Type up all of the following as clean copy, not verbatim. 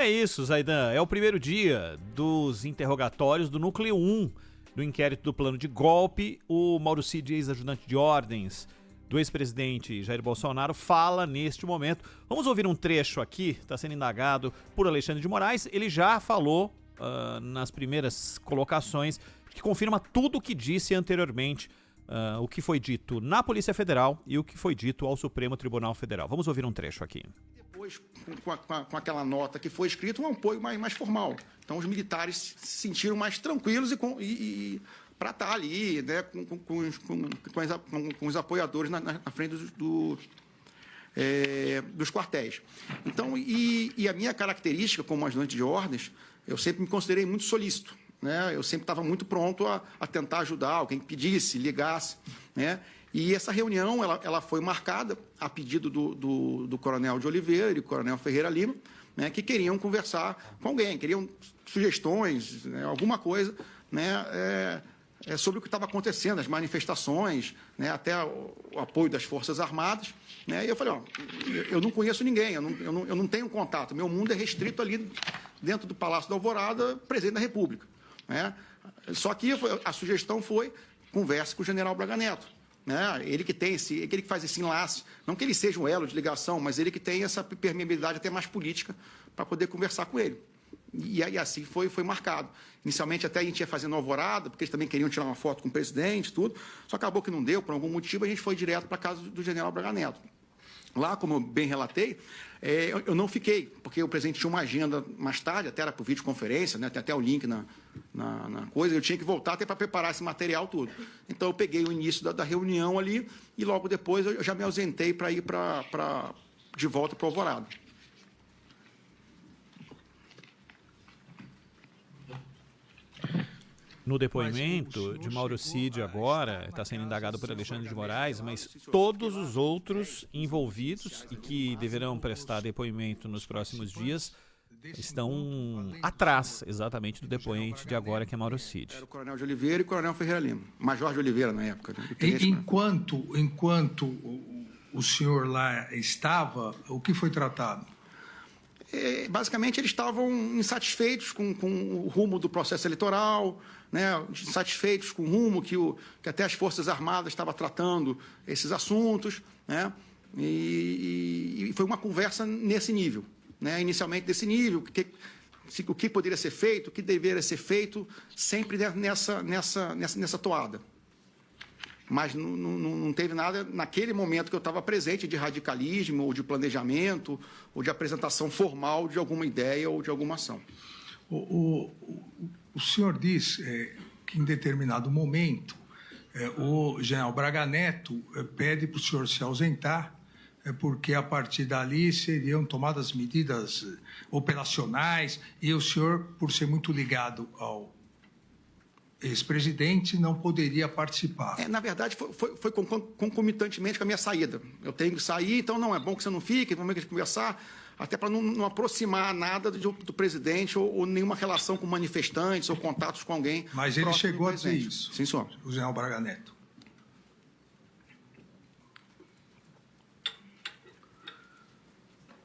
É isso, Zaidan. É o primeiro dia dos interrogatórios do núcleo 1 do inquérito do plano de golpe. O Mauro Cid, ex-ajudante de ordens do ex-presidente Jair Bolsonaro, fala neste momento. Vamos ouvir um trecho aqui, está sendo indagado por Alexandre de Moraes. Ele já falou nas primeiras colocações que confirma tudo o que disse anteriormente, o que foi dito na Polícia Federal e o que foi dito ao Supremo Tribunal Federal. Vamos ouvir um trecho aqui. Depois, com aquela nota que foi escrita, um apoio mais formal. Então, os militares se sentiram mais tranquilos para estar ali, né, com os apoiadores na frente dos quartéis. Então, e a minha característica como ajudante de ordens, eu sempre me considerei muito solícito, né? Eu sempre estava muito pronto a tentar ajudar alguém que pedisse, ligasse, né? E essa reunião ela foi marcada a pedido do Coronel de Oliveira e do Coronel Ferreira Lima, né, que queriam conversar com alguém, queriam sugestões, né, alguma coisa, né, sobre o que estava acontecendo, as manifestações, né, até o apoio das Forças Armadas. Né, e eu falei, eu não conheço ninguém, eu não tenho contato, meu mundo é restrito ali dentro do Palácio da Alvorada, presidente da República. Né. Só que a sugestão foi, converse com o general Braga Neto. Né? Ele que faz esse enlace, não que ele seja um elo de ligação, mas ele que tem essa permeabilidade até mais política para poder conversar com ele. E aí assim foi marcado. Inicialmente até a gente ia fazendo alvorada, porque eles também queriam tirar uma foto com o presidente, tudo, só acabou que não deu, por algum motivo a gente foi direto para a casa do general Braga Neto. Lá, como eu bem relatei, eu não fiquei, porque o presidente tinha uma agenda mais tarde, até era por videoconferência, né, tem até o link na coisa, eu tinha que voltar até para preparar esse material tudo. Então, eu peguei o início da reunião ali e logo depois eu já me ausentei para ir de volta para o Alvorada. No depoimento de Mauro Cid agora, está sendo indagado por Alexandre de Moraes, mas todos os outros envolvidos e que deverão prestar depoimento nos próximos dias estão atrás, exatamente, do depoente de agora, que é Mauro Cid. Era o Coronel de Oliveira e o Coronel Ferreira Lima. Major de Oliveira, na época. Né? Enquanto o senhor lá estava, o que foi tratado? Basicamente, eles estavam insatisfeitos com o rumo do processo eleitoral, né, insatisfeitos com o rumo que até as Forças Armadas estavam tratando esses assuntos, né, e foi uma conversa nesse nível, né, inicialmente desse nível, o que poderia ser feito, o que deveria ser feito, sempre nessa toada. Mas não teve nada, naquele momento que eu estava presente, de radicalismo, ou de planejamento, ou de apresentação formal de alguma ideia ou de alguma ação. O senhor diz que, em determinado momento, o general Braga Neto pede para o senhor se ausentar, porque, a partir dali, seriam tomadas medidas operacionais, e o senhor, por ser muito ligado ao ex-presidente, não poderia participar. Na verdade, foi concomitantemente com a minha saída. Eu tenho que sair, então não é bom que você não fique, vamos conversar, até para não aproximar nada do presidente ou nenhuma relação com manifestantes ou contatos com alguém. Mas ele chegou a dizer isso. Sim, senhor. O general Braga Neto.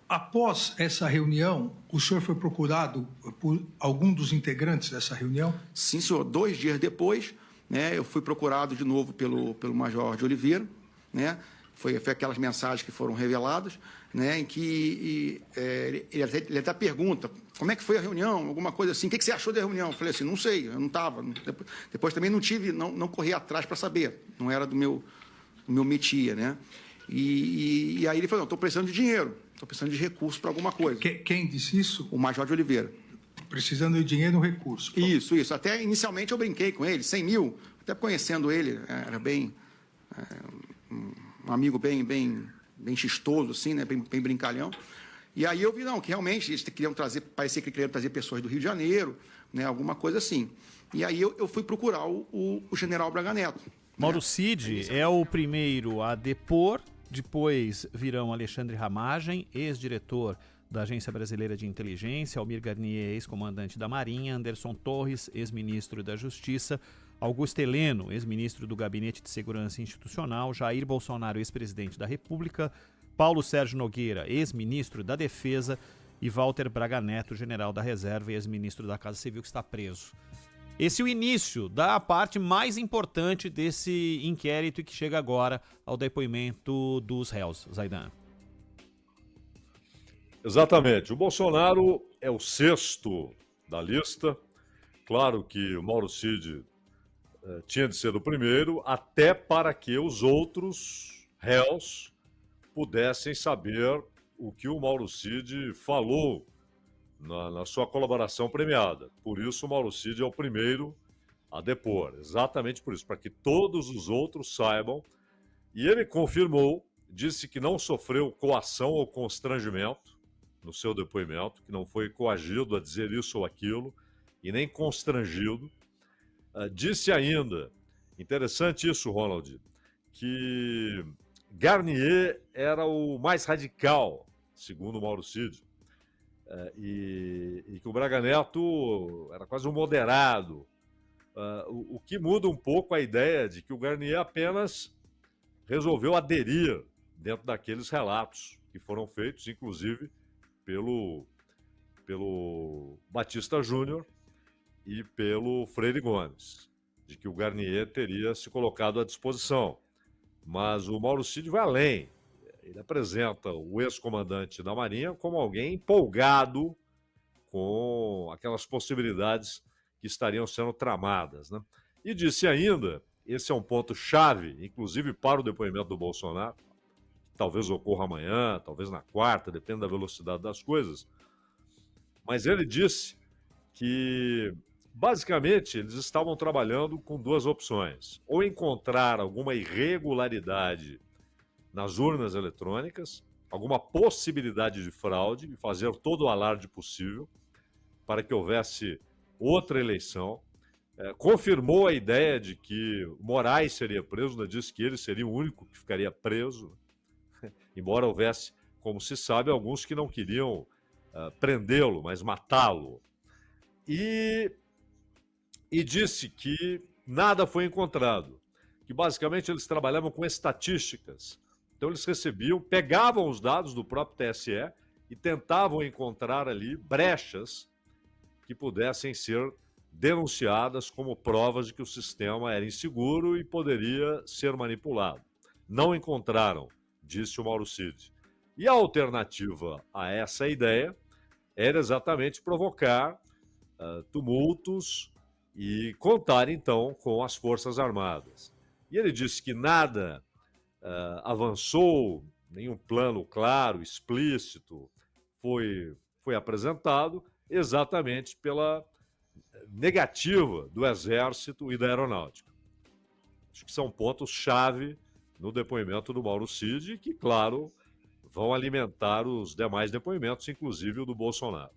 Após essa reunião, o senhor foi procurado por algum dos integrantes dessa reunião? Sim, senhor. 2 dias depois, né, eu fui procurado de novo pelo Major de Oliveira, né, foi aquelas mensagens que foram reveladas, né, em que ele até pergunta, como é que foi a reunião, alguma coisa assim, o que você achou da reunião? Eu falei assim, não sei, eu não estava. Depois também não corri atrás para saber, não era do meu métier, né. E aí ele falou, estou precisando de dinheiro. Estou precisando de recurso para alguma coisa. Quem disse isso? O Major de Oliveira. Precisando de dinheiro e recurso. Isso. Até inicialmente eu brinquei com ele, 100 mil, até conhecendo ele, era bem um amigo bem chistoso, assim, né, bem brincalhão. E aí eu vi, que realmente eles queriam parecia que queriam trazer pessoas do Rio de Janeiro, né, alguma coisa assim. E aí eu fui procurar o general Braga Neto. Mauro Cid é o primeiro a depor. Depois virão Alexandre Ramagem, ex-diretor da Agência Brasileira de Inteligência, Almir Garnier, ex-comandante da Marinha, Anderson Torres, ex-ministro da Justiça, Augusto Heleno, ex-ministro do Gabinete de Segurança Institucional, Jair Bolsonaro, ex-presidente da República, Paulo Sérgio Nogueira, ex-ministro da Defesa, e Walter Braga Neto, general da reserva e ex-ministro da Casa Civil, que está preso. Esse é o início da parte mais importante desse inquérito e que chega agora ao depoimento dos réus. Zaidan. Exatamente. O Bolsonaro é o 6º da lista. Claro que o Mauro Cid tinha de ser o primeiro, até para que os outros réus pudessem saber o que o Mauro Cid falou na sua colaboração premiada. Por isso o Mauro Cid é o primeiro a depor. Exatamente por isso, para que todos os outros saibam. E ele confirmou, disse que não sofreu coação ou constrangimento no seu depoimento, que não foi coagido a dizer isso ou aquilo, e nem constrangido. Disse ainda, interessante isso, Ronald, que Garnier era o mais radical, segundo Mauro Cid, e que o Braga Neto era quase um moderado, o que muda um pouco a ideia de que o Garnier apenas resolveu aderir dentro daqueles relatos que foram feitos, inclusive pelo Batista Júnior e pelo Freire Gomes, de que o Garnier teria se colocado à disposição. Mas o Mauro Cid vai além. Ele apresenta o ex-comandante da Marinha como alguém empolgado com aquelas possibilidades que estariam sendo tramadas, né? E disse ainda, esse é um ponto-chave, inclusive para o depoimento do Bolsonaro, talvez ocorra amanhã, talvez na quarta, depende da velocidade das coisas, mas ele disse que, basicamente, eles estavam trabalhando com duas opções. Ou encontrar alguma irregularidade nas urnas eletrônicas, alguma possibilidade de fraude, e fazer todo o alarde possível para que houvesse outra eleição. Confirmou a ideia de que Moraes seria preso, né? Disse que ele seria o único que ficaria preso, embora houvesse, como se sabe, alguns que não queriam prendê-lo, mas matá-lo. E disse que nada foi encontrado, que basicamente eles trabalhavam com estatísticas. Então eles pegavam os dados do próprio TSE e tentavam encontrar ali brechas que pudessem ser denunciadas como provas de que o sistema era inseguro e poderia ser manipulado. Não encontraram, disse o Mauro Cid. E a alternativa a essa ideia era exatamente provocar tumultos e contar, então, com as Forças Armadas. E ele disse que nada avançou, nenhum plano claro, explícito foi apresentado, exatamente pela negativa do Exército e da Aeronáutica. Acho que são pontos-chave no depoimento do Mauro Cid, que, claro, vão alimentar os demais depoimentos, inclusive o do Bolsonaro.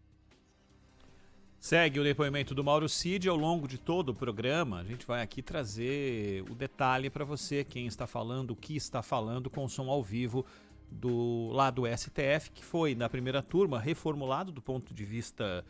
Segue o depoimento do Mauro Cid. Ao longo de todo o programa, a gente vai aqui trazer o detalhe para você, quem está falando, o que está falando, com som ao vivo lá do STF, que foi, na primeira turma, reformulado do ponto de vista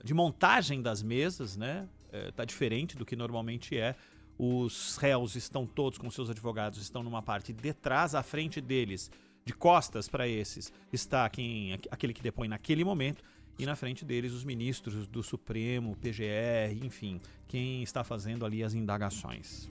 de montagem das mesas, né? Tá diferente do que normalmente é. Os réus estão todos com seus advogados, estão numa parte de trás, à frente deles, de costas para esses, está aquele que depõe naquele momento, e na frente deles os ministros do Supremo, PGR, enfim, quem está fazendo ali as indagações.